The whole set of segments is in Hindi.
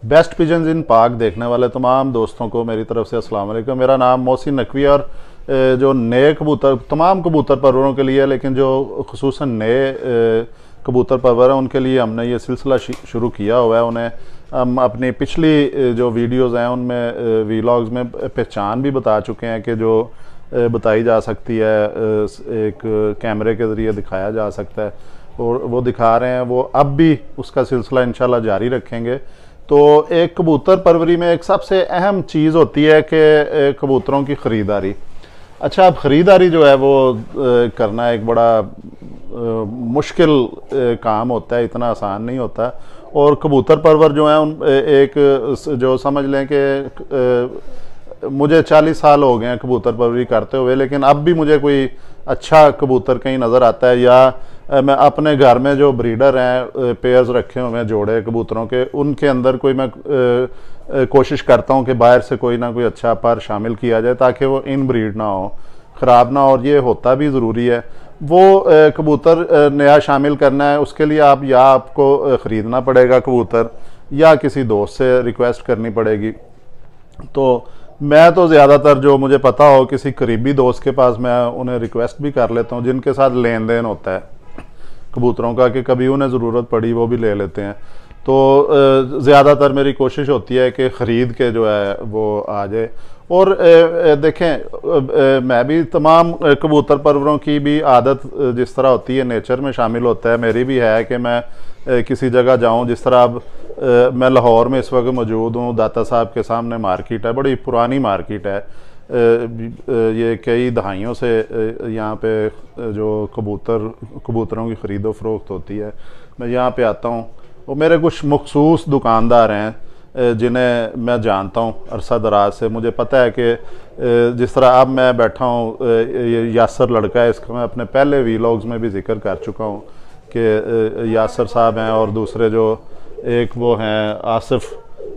बेस्ट पिजन्स इन पाक देखने वाले तमाम दोस्तों को मेरी तरफ से अस्सलाम वालेकुम। मेरा नाम मोहसिन नकवी और जो नए कबूतर, तमाम कबूतर परवरों के लिए, लेकिन जो खुसूसन नए कबूतर परवर हैं उनके लिए हमने ये सिलसिला शुरू किया हुआ है। उन्हें हम अपनी पिछली जो वीडियोज़ हैं उनमें वीलॉग्स में पहचान भी बता चुके हैं कि जो बताई जा सकती है, एक कैमरे के ज़रिए दिखाया जा सकता है, और वो दिखा रहे हैं। वो अब भी उसका सिलसिला इंशाल्लाह जारी रखेंगे। तो एक कबूतर परवरी में एक सबसे अहम चीज़ होती है कि कबूतरों की ख़रीदारी। अच्छा, अब ख़रीदारी जो है वो करना एक बड़ा मुश्किल काम होता है, इतना आसान नहीं होता। और कबूतर परवर जो हैं उन एक जो समझ लें कि मुझे 40 साल हो गए हैं कबूतर परवरी करते हुए, लेकिन अब भी मुझे कोई अच्छा कबूतर कहीं नज़र आता है, या मैं अपने घर में जो ब्रीडर हैं, पेयर्स रखे हुए हैं जोड़े कबूतरों के, उनके अंदर कोई मैं कोशिश करता हूं कि बाहर से कोई ना कोई अच्छा पर शामिल किया जाए ताकि वो इन ब्रीड ना हो, ख़राब ना हो। और ये होता भी ज़रूरी है। वो कबूतर नया शामिल करना है, उसके लिए आप या आपको ख़रीदना पड़ेगा कबूतर, या किसी दोस्त से रिक्वेस्ट करनी पड़ेगी। तो मैं तो ज़्यादातर जो मुझे पता हो किसी करीबी दोस्त के पास मैं उन्हें रिक्वेस्ट भी कर लेता हूँ, जिनके साथ लेन देन होता है कबूतरों का, कि कभी उन्हें ज़रूरत पड़ी वो भी ले लेते हैं। तो ज़्यादातर मेरी कोशिश होती है कि ख़रीद के जो है वो आ जाए। और देखें, मैं भी तमाम कबूतर परवरों की भी आदत जिस तरह होती है नेचर में शामिल होता है, मेरी भी है कि मैं किसी जगह जाऊं। जिस तरह अब मैं लाहौर में इस वक्त मौजूद हूँ, दाता साहब के सामने मार्केट है, बड़ी पुरानी मार्केट है। ये कई दहाइयों से यहाँ पे जो कबूतरों की ख़रीदो फ़रोख्त होती है। मैं यहाँ पे आता हूँ, वो मेरे कुछ मखसूस दुकानदार हैं जिन्हें मैं जानता हूँ अरसा दराज से। मुझे पता है कि जिस तरह अब मैं बैठा हूँ, यासर लड़का है, इसका मैं अपने पहले वीलॉग्स में भी जिक्र कर चुका हूँ कि यासर साहब हैं, और दूसरे जो एक वो हैं आसिफ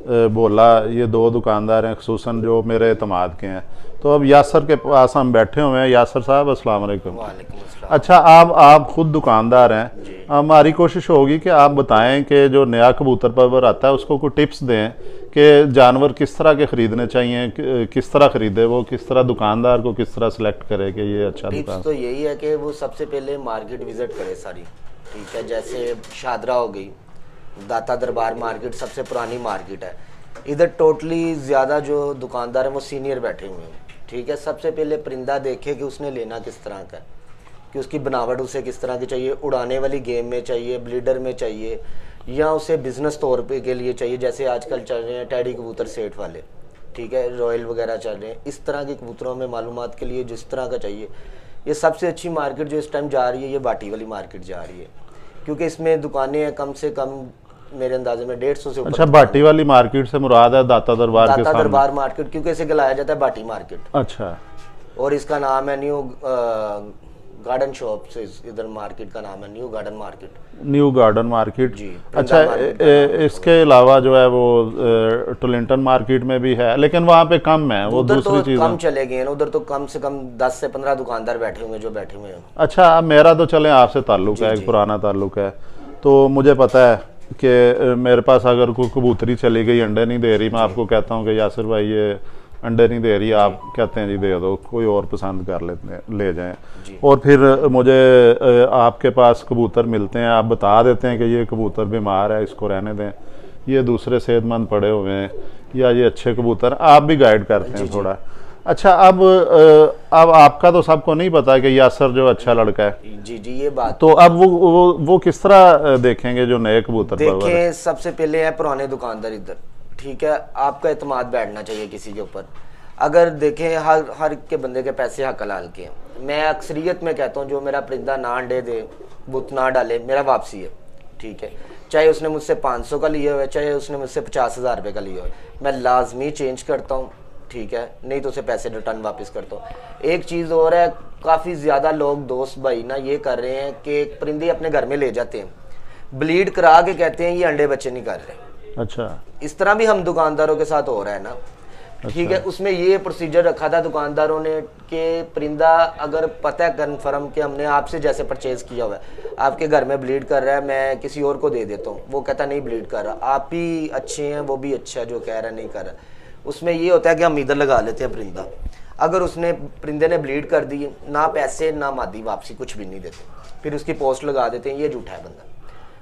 बोला, ये दो दुकानदार हैं खुसूसन जो मेरे एतमाद के हैं। तो अब यासर के पास हम बैठे हुए हैं। यासर साहब अस्सलाम वालेकुम। अच्छा, आप खुद दुकानदार हैं, हमारी कोशिश होगी कि आप बताएं कि जो नया कबूतर परवर आता है उसको कोई टिप्स दें कि जानवर किस तरह के ख़रीदने चाहिए, किस तरह ख़रीदे, वो किस तरह दुकानदार को किस तरह सेलेक्ट करे कि ये अच्छा दुकान। तो यही है कि वो सबसे पहले मार्केट विजिट करे सारी, ठीक है। जैसे शादरा हो गई, दाता दरबार मार्केट सबसे पुरानी मार्केट है। इधर टोटली ज़्यादा जो दुकानदार हैं वो सीनियर बैठे हुए हैं, ठीक है। सबसे पहले परिंदा देखे कि उसने लेना किस तरह का है, कि उसकी बनावट उसे किस तरह की चाहिए, उड़ाने वाली गेम में चाहिए, ब्लीडर में चाहिए, या उसे बिजनेस तौर पे के लिए चाहिए। जैसे आजकल चल रहे हैं टैडी कबूतर सेट वाले, ठीक है, रॉयल वगैरह चल रहे हैं। इस तरह के कबूतरों में मालूमात के लिए जिस तरह का चाहिए, ये सबसे अच्छी मार्केट जो इस टाइम जा रही है ये बाटी वाली मार्केट जा रही है, क्योंकि इसमें दुकानें हैं कम से कम मेरे अंदाजे में 150 से ऊपर। अच्छा, बाटी वाली मार्केट से मुराद है दाता दरबार के सामने? दाता दरबार मार्केट, क्योंकि इसे गलाया जाता है बाटी मार्केट। अच्छा। और इसका नाम है न्यू गार्डन शॉप से, इधर मार्केट का नाम है New Garden Market. New Garden Market ji. अच्छा, इसके अलावा जो है वो टोलिंटन मार्केट में भी है, लेकिन वहाँ पे कम है, वो दूसरी चीज़ कम चले गए हैं। उधर तो कम से कम 10 से 15 दुकानदार बैठे हुए जो बैठे हुए हैं। अच्छा, अब मेरा तो चले आपसे ताल्लुक़ है, एक पुराना ताल्लुक़ है, तो मुझे पता है कि मेरे पास अगर कोई कबूतरी चली गई, अंडे नहीं दे रही, मैं आपको कहता हूँ कि यासिर भाई ये अंडे नहीं दे रही, आप कहते हैं जी दे दो, कोई और पसंद कर लेते हैं, ले जाएं। और फिर मुझे आपके पास कबूतर मिलते हैं, आप बता देते हैं कि ये कबूतर बीमार है, इसको रहने दें, ये दूसरे सेहतमंद पड़े हुए हैं, या ये अच्छे कबूतर, आप भी गाइड करते हैं थोड़ा। अच्छा, अब आपका तो सबको नहीं पता कि यासर जो अच्छा लड़का है। जी जी, ये बात तो अब वो किस तरह देखेंगे जो नए कबूतर? देखें, सबसे पहले है पुराने दुकानदार इधर, ठीक है। आपका एतमाद बैठना चाहिए किसी के ऊपर। अगर देखें, हर के बंदे के पैसे हक हलाल के हैं। मैं अक्सरियत में कहता हूँ जो मेरा परिंदा ना अंडे दे, बुत ना डाले, मेरा वापसी है, ठीक है। चाहे उसने मुझसे 500 का लिया हुआ है, चाहे उसने मुझसे 50,000 रुपये का लिया हुआ है, मैं लाजमी चेंज करता हूँ, ठीक है। नहीं तो उसे पैसे रिटर्न वापस करता हूँ। एक चीज़ और है, काफ़ी ज़्यादा लोग दोस्त भाई ना ये कर रहे हैं कि परिंदे अपने घर में ले जाते हैं, ब्लीड करा के कहते हैं ये अंडे बच्चे नहीं कर रहे। अच्छा, इस तरह भी हम दुकानदारों के साथ हो रहा है ना। ठीक है, उसमें ये प्रोसीजर रखा था दुकानदारों ने कि परिंदा अगर पता है कन्फर्म कि हमने आपसे जैसे परचेज किया हुआ है, आपके घर में ब्लीड कर रहा है, मैं किसी और को दे देता हूँ, वो कहता नहीं ब्लीड कर रहा, आप ही अच्छे हैं, वो भी अच्छा है जो कह रहा है नहीं कर रहा, उसमें ये होता है कि हम इधर लगा लेते हैं परिंदा। अगर उसने परिंदे ने ब्लीड कर दी, ना पैसे ना मादी वापसी कुछ भी नहीं देते, फिर उसकी पोस्ट लगा देते हैं ये झूठा है बंदा।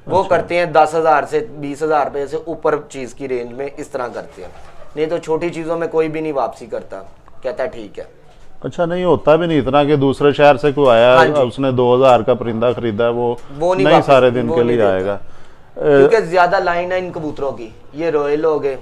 वो करते हैं 10,000 से 20,000 रुपये से ऊपर चीज़ की रेंज में इस तरह करते हैं, नहीं तो छोटी चीज़ों में कोई भी नहीं वापसी करता, कहता है ठीक है। अच्छा, नहीं होता भी नहीं इतना कि दूसरे शहर से कोई आया, हाँ उसने 2,000 का परिंदा खरीदा, वो नहीं सारे दिन के लिए आएगा, क्योंकि ज्यादा लाइन है इन कबूतरों की। ये रॉयल हो गए,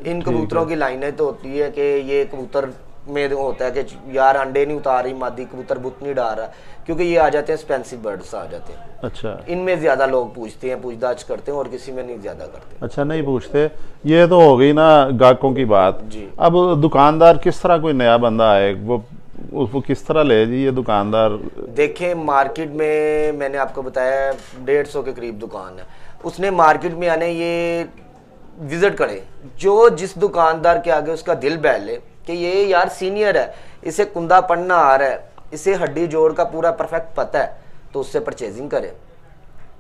इन कबूतरों की लाइनें तो होती है कि ये कबूतर में होता है कि यार अंडे नहीं उतार रही मादी, कबूतर बुत नहीं डाल रहा, क्योंकि ये आ जाते हैं स्पेंसिव बर्ड्स आ जाते हैं। अच्छा, इनमें ज्यादा लोग पूछते हैं, पूछताछ करते हैं, और किसी में नहीं ज्यादा करते। अच्छा, नहीं पूछते। ये तो हो गई ना गाहकों की बात जी। अब दुकानदार किस तरह, कोई नया बंदा आए वो किस तरह ले जी ये दुकानदार? देखें, मार्केट में मैंने आपको बताया 150 के करीब दुकान है, उसने मार्केट में आने ये विजिट करे, जो जिस दुकानदार के आगे उसका दिल बहल ले कि ये यार सीनियर है, इसे कुंदा पढ़ना आ रहा है, इसे हड्डी जोड़ का पूरा परफेक्ट पता है, तो उससे परचेजिंग करें।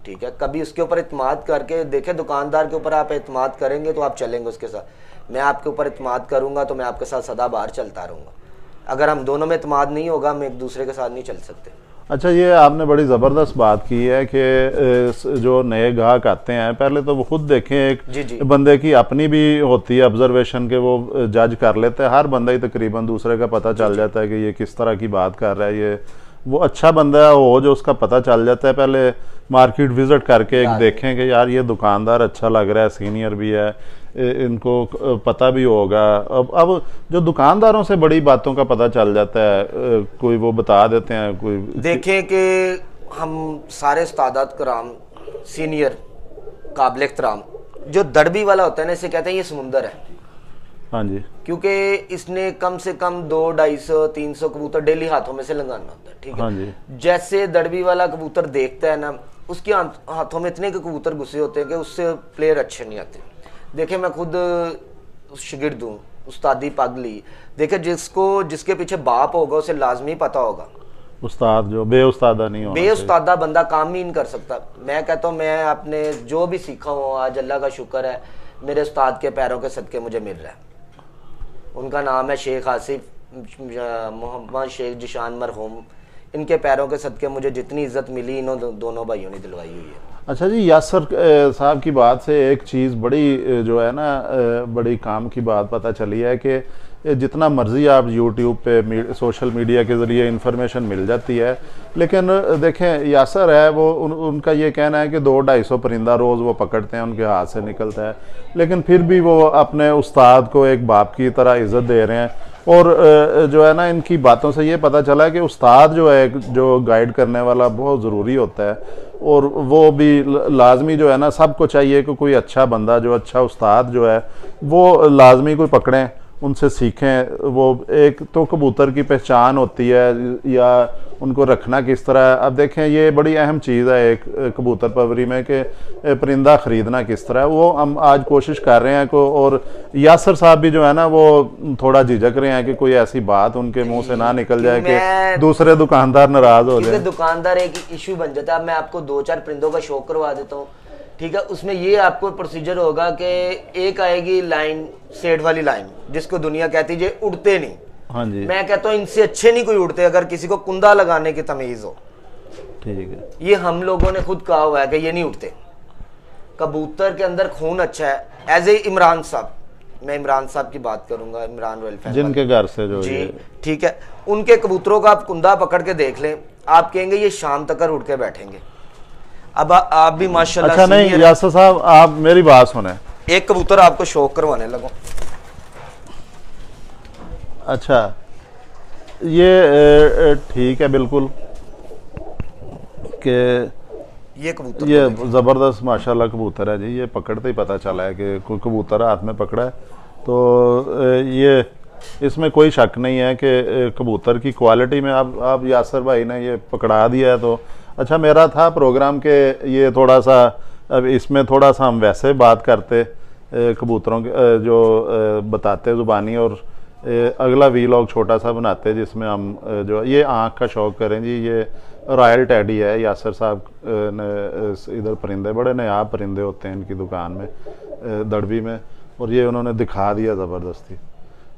ठीक है, कभी उसके ऊपर इत्माद करके देखे, दुकानदार के ऊपर आप इत्माद करेंगे तो आप चलेंगे उसके साथ। मैं आपके ऊपर इत्माद करूंगा तो मैं आपके साथ सदा बाहर चलता रहूंगा। अगर हम दोनों में इत्माद नहीं होगा, हम एक दूसरे के साथ नहीं चल सकते। अच्छा, ये आपने बड़ी ज़बरदस्त बात की है कि जो नए ग्राहक आते हैं पहले तो वो खुद देखें, एक बंदे की अपनी भी होती है ऑब्जर्वेशन के, वो जज कर लेते हैं, हर बंदा ही तकरीबन दूसरे का पता चल जाता है कि ये किस तरह की बात कर रहा है, ये वो अच्छा बंदा हो जो उसका पता चल जाता है। पहले मार्केट विजिट करके एक देखें कि यार ये दुकानदार अच्छा लग रहा है, सीनियर भी है, इनको पता भी होगा। अब जो दुकानदारों से बड़ी बातों का पता चल जाता है, कोई वो बता देते हैं, कोई देखें कि हम सारे उस्तादात कराम सीनियर काबिल एहतराम, जो दड़बी वाला होता है ना, इसे कहते हैं ये समुंदर है। हाँ जी, क्योंकि इसने कम से कम 200, 250, 300 कबूतर डेली हाथों में से लगाना होता है। ठीक है, हाँ जी। जैसे दड़बी वाला कबूतर देखता है ना, उसके हाथों में इतने के कबूतर घुसे होते हैं कि उससे प्लेयर अच्छे नहीं आते। देखे, मैं खुद शिगिर्द हूँ, उस्तादी पगली। देखे, जिसके पीछे बाप होगा उसे लाजमी पता होगा, उस्ताद जो बेउस्तादा नहीं होगा, बेउस्तादा बंदा काम ही नहीं कर सकता। मैं कहता हूँ, मैं अपने जो भी सीखा हूँ आज अल्लाह का शुक्र है, मेरे उस्ताद के पैरों के सदके मुझे मिल रहा है। उनका नाम है शेख आसिफ मोहम्मद शेख जिशान मरहूम। इनके पैरों के सदके मुझे जितनी इज्जत मिली इन दोनों भाइयों ने दिलवाई हुई है। अच्छा जी, यासर साहब की बात से एक चीज़ बड़ी जो है ना, बड़ी काम की बात पता चली है कि जितना मर्ज़ी आप यूट्यूब पे सोशल मीडिया के ज़रिए इंफॉर्मेशन मिल जाती है, लेकिन देखें यासर है वो उनका ये कहना है कि 200-250 परिंदा रोज़ वो पकड़ते हैं, उनके हाथ से निकलता है, लेकिन फिर भी वो अपने उस्ताद को एक बाप की तरह इज़्ज़त दे रहे हैं। और जो है ना, इनकी बातों से ये पता चला कि उस्ताद जो है, जो गाइड करने वाला बहुत ज़रूरी होता है, और वो भी लाजमी जो है ना, सबको चाहिए कि कोई अच्छा बंदा, जो अच्छा उस्ताद जो है वो लाजमी कोई पकड़ें, उनसे सीखें। वो एक तो कबूतर की पहचान होती है या उनको रखना किस तरह। अब देखें, ये बड़ी अहम चीज़ है एक कबूतर परवरी में कि परिंदा ख़रीदना किस तरह, वो हम आज कोशिश कर रहे हैं को। और यासर साहब भी जो है ना, वो थोड़ा झिझक रहे हैं कि कोई ऐसी बात उनके मुंह से ना निकल जाए कि दूसरे दुकानदार नाराज़ हो जाए। दुकानदार एक इशू बन जाता है। अब मैं आपको 2-4 परिंदों का शौक करवा देता हूँ। ठीक है, उसमें ये आपको प्रोसीजर होगा कि एक आएगी लाइन, सेट वाली लाइन, जिसको दुनिया कहती है उड़ते नहीं। हाँ जी, मैं कहता हूँ इनसे अच्छे नहीं कोई उड़ते, अगर किसी को कुंदा लगाने की तमीज हो। ठीक है, ये हम लोगों ने खुद कहा हुआ है कि ये नहीं उड़ते। कबूतर के अंदर खून अच्छा है। एज ए इमरान साहब, मैं इमरान साहब की बात करूंगा, इमरान रॉयल फैमिली जिनके घर से जो जी, ठीक है, उनके कबूतरों का आप कुंदा पकड़ के देख लें, आप कहेंगे ये शाम तक उड़ के बैठेंगे। अब आप भी माशाल्लाह। अच्छा, नहीं यासर साहब, आप मेरी बात सुने, एक कबूतर आपको शौक करवाने लगो। अच्छा, ये ठीक है बिल्कुल कि ये कबूतर, ये ज़बरदस्त माशाल्लाह कबूतर है जी। ये पकड़ते ही पता चला है कि कोई कबूतर हाथ में पकड़ा है, तो ये इसमें कोई शक नहीं है कि कबूतर की क्वालिटी में आप यासर भाई ने ये पकड़ा दिया है। तो अच्छा, मेरा था प्रोग्राम के ये थोड़ा सा, अब इसमें थोड़ा सा हम वैसे बात करते कबूतरों के जो बताते ज़ुबानी, और अगला वीलॉग छोटा सा बनाते हैं जिसमें हम जो ये आँख का शौक़ करें जी। ये रॉयल टैडी है, यासर साहब ने इधर परिंदे, बड़े नायाब परिंदे होते हैं इनकी दुकान में दड़बी में, और ये उन्होंने दिखा दिया ज़बरदस्ती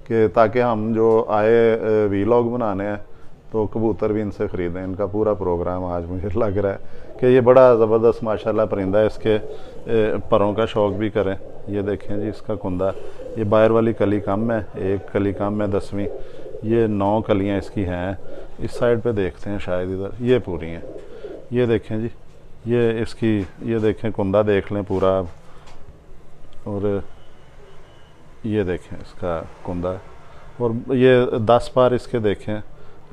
कि ताकि हम जो आए वीलॉग बनाने हैं तो कबूतर भी इनसे ख़रीदें। इनका पूरा प्रोग्राम आज मुझे लग रहा है कि ये बड़ा ज़बरदस्त माशाल्लाह परिंदा है, इसके परों का शौक़ भी करें। ये देखें जी इसका कुंदा, ये बाहर वाली कली कम है, एक कली कम है 10वीं, ये 9 कलियां इसकी हैं। इस साइड पे देखते हैं शायद इधर, ये पूरी हैं। ये देखें जी, ये इसकी, ये देखें कुंदा देख लें पूरा, और ये देखें इसका कुंदा, और ये 10 पार इसके देखें,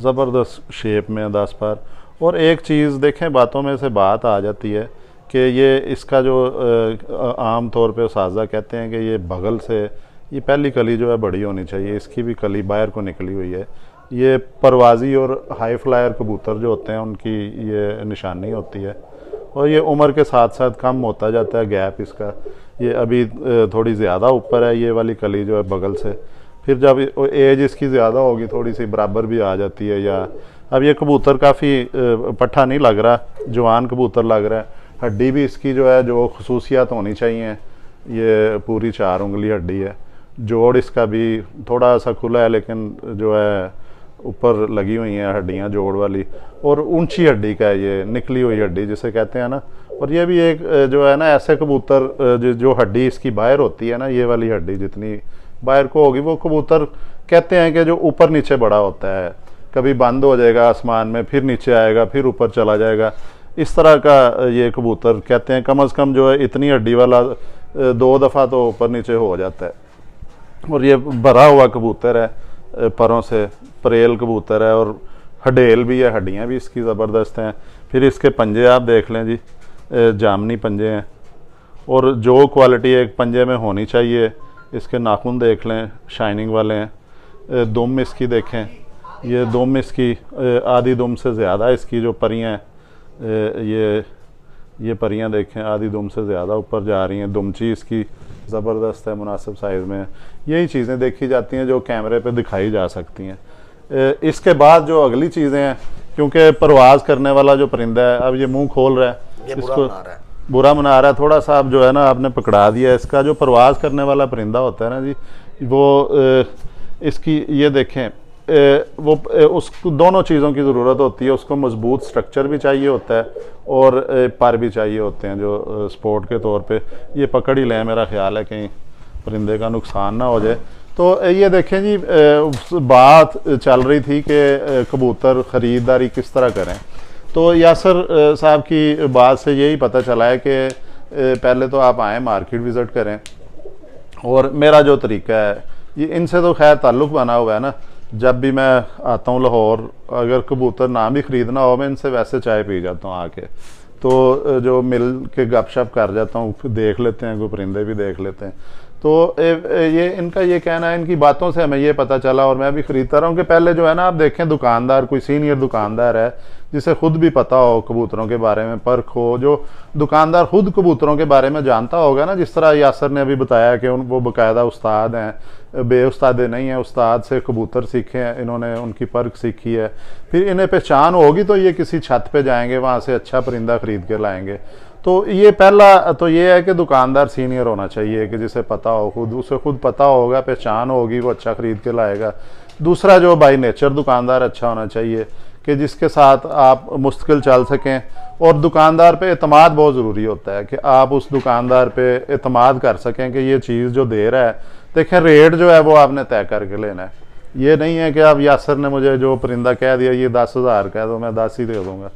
ज़बरदस्त शेप में 10 पार। और एक चीज़ देखें, बातों में से बात आ जाती है कि ये इसका जो आम तौर पे उसाज़ा कहते हैं कि ये बगल से, ये पहली कली जो है बड़ी होनी चाहिए, इसकी भी कली बाहर को निकली हुई है। ये परवाज़ी और हाई फ्लायर कबूतर जो होते हैं उनकी ये निशानी होती है, और ये उम्र के साथ साथ कम होता जाता है गैप इसका। ये अभी थोड़ी ज़्यादा ऊपर है ये वाली कली जो है बगल से, फिर जब एज इसकी ज़्यादा होगी थोड़ी सी बराबर भी आ जाती है। या अब ये कबूतर काफ़ी पट्ठा नहीं लग रहा, जवान कबूतर लग रहा है। हड्डी भी इसकी जो है, जो खसूसियात होनी चाहिए, ये पूरी 4 उंगली हड्डी है। जोड़ इसका भी थोड़ा सा खुला है, लेकिन जो है ऊपर लगी हुई हैं हड्डियाँ जोड़ वाली, और ऊंची हड्डी का है ये, निकली हुई हड्डी जिसे कहते हैं ना। और ये भी एक जो है ना ऐसे कबूतर जो हड्डी इसकी बाहर होती है ना, ये वाली हड्डी जितनी बाहर को होगी, वो कबूतर कहते हैं कि जो ऊपर नीचे बड़ा होता है, कभी बंद हो जाएगा आसमान में, फिर नीचे आएगा, फिर ऊपर चला जाएगा, इस तरह का ये कबूतर कहते हैं। कम से कम जो है इतनी हड्डी वाला 2 दफ़ा तो ऊपर नीचे हो जाता है। और ये भरा हुआ कबूतर है परों से, परेल कबूतर है, और हडेल भी है, हड्डियाँ भी इसकी ज़बरदस्त हैं। फिर इसके पंजे आप देख लें जी, जामनी पंजे हैं, और जो क्वालिटी एक पंजे में होनी चाहिए। इसके नाखून देख लें, शाइनिंग वाले हैं। दुम इसकी देखें, ये दुम इसकी आधी दुम से ज़्यादा, इसकी जो परियां हैं, ये परियां देखें आधी दुम से ज़्यादा ऊपर जा रही हैं। दुमची इसकी ज़बरदस्त है, मुनासिब साइज़ में। यही चीज़ें देखी जाती हैं जो कैमरे पे दिखाई जा सकती हैं। इसके बाद जो अगली चीज़ें हैं, क्योंकि परवाज़ करने वाला जो परिंदा है, अब ये मुंह खोल रहा है, इसको बुरा मना रहा है थोड़ा सा, अब जो है ना आपने पकड़ा दिया। इसका जो परवाज़ करने वाला परिंदा होता है ना जी, वो इसकी ये देखें, वो उस दोनों चीज़ों की ज़रूरत होती है। उसको मजबूत स्ट्रक्चर भी चाहिए होता है, और पर भी चाहिए होते हैं जो स्पोर्ट के तौर पे। ये पकड़ ही लें, मेरा ख्याल है कहीं परिंदे का नुकसान ना हो जाए। तो ये देखें जी, बात चल रही थी कि कबूतर ख़रीदारी किस तरह करें। तो यासर साहब की बात से यही पता चला है कि पहले तो आप आएँ, मार्केट विज़िट करें। और मेरा जो तरीका है, ये इनसे तो खैर ताल्लुक़ बना हुआ है ना, जब भी मैं आता हूँ लाहौर, अगर कबूतर ना भी ख़रीदना हो, मैं इनसे वैसे चाय पी जाता हूँ आके। तो जो मिल के गपशप कर जाता हूँ, देख लेते हैं, कोई परिंदे भी देख लेते हैं। तो ये इनका ये कहना है, इनकी बातों से हमें ये पता चला, और मैं भी ख़रीदता रहा हूँ कि पहले जो है ना, आप देखें दुकानदार, कोई सीनियर दुकानदार है जिसे खुद भी पता हो कबूतरों के बारे में, परख हो, जो दुकानदार खुद कबूतरों के बारे में जानता होगा ना। जिस तरह यासर ने अभी बताया कि वो बाकायदा उस्ताद हैं, बेउस्तादे नहीं हैं, उस्ताद से कबूतर सीखे हैं इन्होंने, उनकी परख सीखी है। फिर इन्हें पहचान होगी तो ये किसी छत पे जाएंगे, वहाँ से अच्छा परिंदा ख़रीद के लाएंगे। तो ये पहला तो ये है कि दुकानदार सीनियर होना चाहिए, कि जिसे पता हो, खुद उसे खुद पता होगा, पहचान होगी, वो अच्छा ख़रीद के लाएगा। दूसरा, जो बाई नेचर दुकानदार अच्छा होना चाहिए, कि जिसके साथ आप मुस्तकिल चल सकें। और दुकानदार पे एतमाद बहुत ज़रूरी होता है, कि आप उस दुकानदार पे एतमाद कर सकें कि ये चीज़ जो दे रहा है, देखें रेट जो है वो आपने तय करके लेना है। ये नहीं है कि आप यासर ने मुझे जो परिंदा कह दिया ये 10,000 का है तो मैं 10 ही दे दूँगा।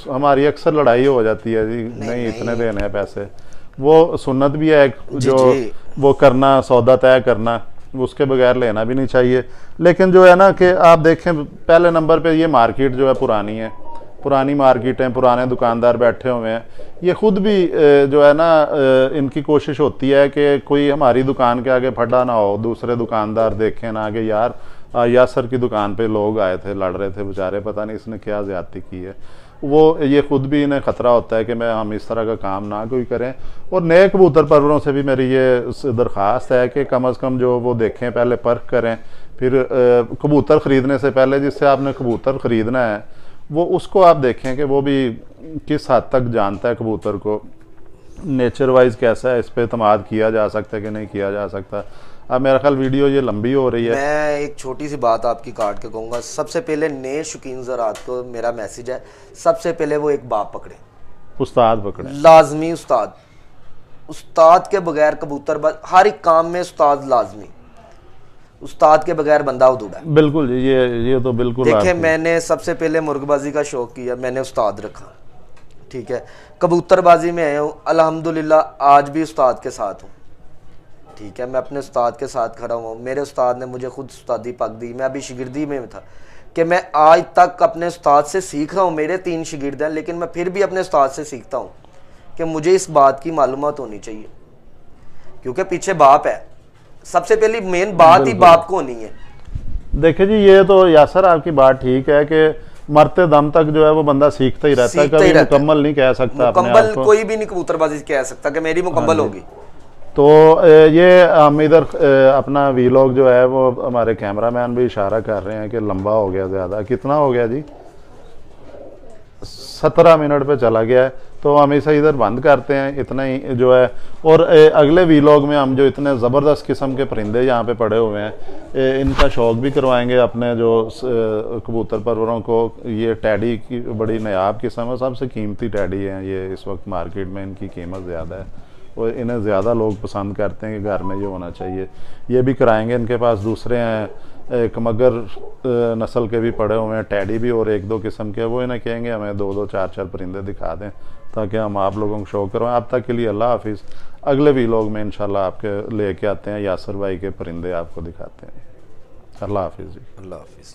हमारी अक्सर लड़ाई हो जाती है जी, नहीं इतने देने हैं पैसे। वो सुन्नत भी है जो वो करना, सौदा तय करना, उसके बगैर लेना भी नहीं चाहिए। लेकिन जो है ना कि आप देखें, पहले नंबर पे ये मार्केट जो है पुरानी है, पुरानी मार्केट है, पुराने दुकानदार बैठे हुए हैं। ये खुद भी जो है ना, इनकी कोशिश होती है कि कोई हमारी दुकान के आगे फटा ना हो, दूसरे दुकानदार देखें ना कि यार यासर की दुकान पे लोग आए थे, लड़ रहे थे बेचारे, पता नहीं इसने क्या ज़्यादती की है। वो ये खुद भी इन्हें ख़तरा होता है कि हम इस तरह का काम ना कोई करें। और नए कबूतर परवरों से भी मेरी ये दरख्वास्त है कि कम अज़ कम जो वो देखें, पहले परख करें, फिर कबूतर ख़रीदने से पहले जिससे आपने कबूतर ख़रीदना है वो उसको आप देखें कि वो भी किस हद तक जानता है कबूतर को, नेचर वाइज कैसा है, इस पर एतमाद किया जा सकता है कि नहीं किया जा सकता। अब मेरा ख्याल वीडियो ये लंबी हो रही है, मैं एक छोटी सी बात आपकी काट के कहूँगा। सबसे पहले नए शौकीन ज़रात को मेरा मैसेज है, सबसे पहले वो एक बाप पकड़े, उस्ताद पकड़े, लाजमी उस्ताद। उस्ताद के बगैर कबूतर हर एक काम में उस्ताद लाजमी, उस्ताद के बगैर बंदा अधूरा है। बिल्कुल जी, ये तो बिल्कुल। देखिए मैंने सबसे पहले मुर्गबाजी का शौक किया, मैंने उस्ताद रखा, ठीक है। कबूतरबाजी में आया हूँ, अल्हम्दुलिल्लाह आज भी उस्ताद के साथ हूँ, ठीक है। मैं अपने उस्ताद के साथ खड़ा हूँ। मेरे उस्ताद ने मुझे खुद उस्तादी पक दी, मैं अभी शिगिर्दी में था कि मैं आज तक अपने उस्ताद से सीख रहा हूँ। मेरे 3 शिगिर्द हैं, लेकिन मैं फिर भी अपने उस्ताद से सीखता हूँ कि मुझे इस बात की मालूमात होनी चाहिए, क्योंकि पीछे बाप है। सबसे पहली मेन बात ही बाप को होनी है। देखिए जी, ये तो यासर आपकी बात ठीक है कि मरते दम तक जो है वो बंदा सीखता ही रहता है, कभी मुकम्मल नहीं कह सकता अपने आप को। मुकम्मल कोई भी नहीं कबूतरबाजी कह सकता कि मेरी मुकम्मल होगी। तो ये हम इधर अपना वीलॉग जो है वो हमारे कैमरामैन भी इशारा कर रहे हैं कि लंबा हो गया ज़्यादा। कितना हो गया जी? 17 मिनट पे चला गया है, तो हम इसे इधर बंद करते हैं, इतना ही जो है। और अगले वीलॉग में हम जो इतने ज़बरदस्त किस्म के परिंदे यहाँ पे पड़े हुए हैं, इनका शौक भी करवाएंगे अपने जो कबूतर परवरों को। ये टैडी की बड़ी नायाब किस्म है, सबसे कीमती टैडी है ये। इस वक्त मार्केट में इनकी कीमत ज़्यादा है और इन्हें ज़्यादा लोग पसंद करते हैं कि घर में ये होना चाहिए। ये भी कराएंगे। इनके पास दूसरे हैं, एक मगर नस्ल के भी पड़े हुए हैं, टैडी भी, और 1-2 किस्म के। वो इन्हें कहेंगे हमें 2-2 4-4 परिंदे दिखा दें ताकि हम आप लोगों को शो करवाएं। अब तक के लिए अल्लाह हाफिज़। अगले वीलॉग में इंशाल्लाह आपके लेके आते हैं, यासर भाई के परिंदे आपको दिखाते हैं। अल्लाह हाफिज़ जी। अल्लाह हाफिज़।